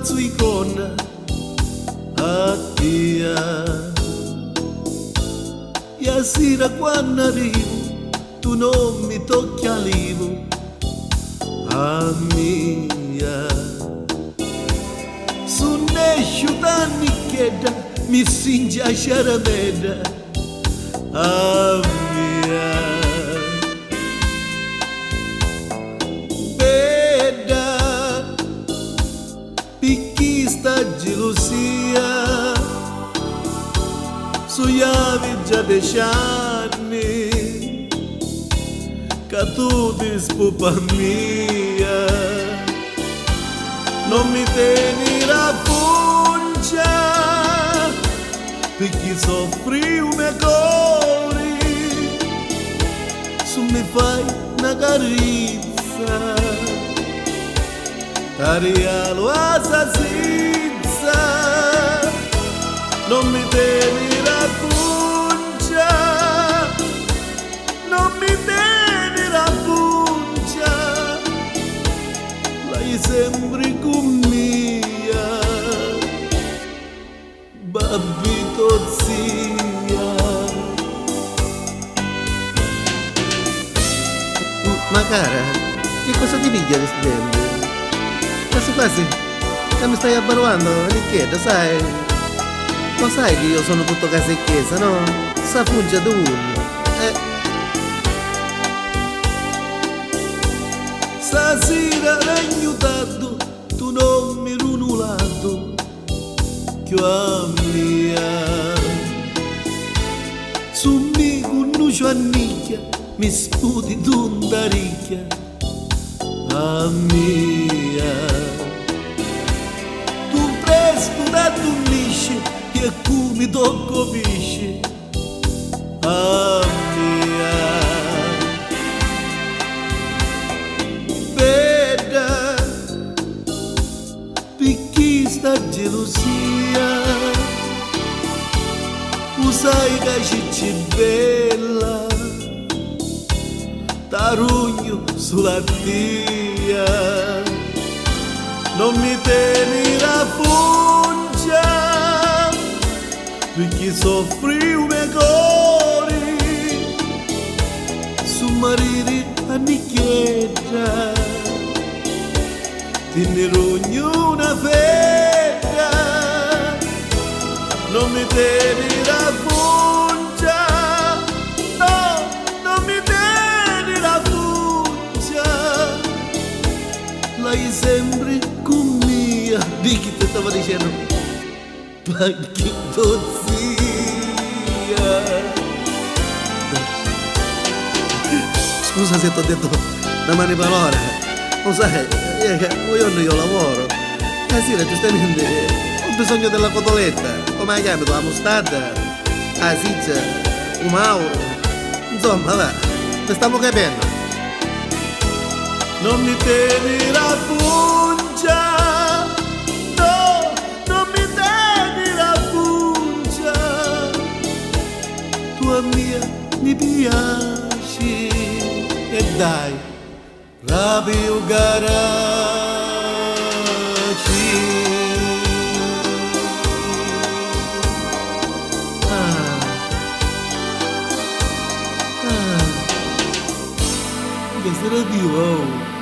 mazzo icona a tia. E sera quando arrivo tu non mi tocchi all'ivo a mia. Su nescio d'anni che mi singe a sciarameda a mia. Beda picchi sta gelosia su javi già 10 anni che tu dispupa mia non mi tieni la puncia perché soffri un mio cuore su mi fai una carezza t'arialo a sasizza non mi tieni la puncia non mi tieni la puncia lei sembri con mia babbito zia. Ma cara, che cosa ti piglia di studente? Quasi quasi che mi stai abbaruando l'icchietta, sai? Lo sai che io sono tutto casa e chiesa, no? Sa fungia di uno. Stasera aiutato tu non mi runulato che a mia su mi conosco annicchia mi sputi d'unda ricchia a mia tu presto da tu lisce che mi tocco pisce a mia. Beda picchi sta gelosia usai che c'è bella tarugno sulla tia non mi tieni la puncia perché soffri un mio cuore su mariri annicchietta ti ne rogno una fetta non mi tieni la puncia no non mi tieni la puncia lei sembri con mia di chi ti stava dicendo pacchetto zia. Scusa se ti ho detto una mani parole, lo sai, io lavoro. Sera giustamente ho bisogno della cotoletta, come la chiami tu, la mostarda, la sizza, un mauro, insomma va, ne stiamo capendo. Non mi tieni la puncia, no, non mi tieni la puncia, tua mia mi piaci e dai, rabbio garage. Che sarà più, oh.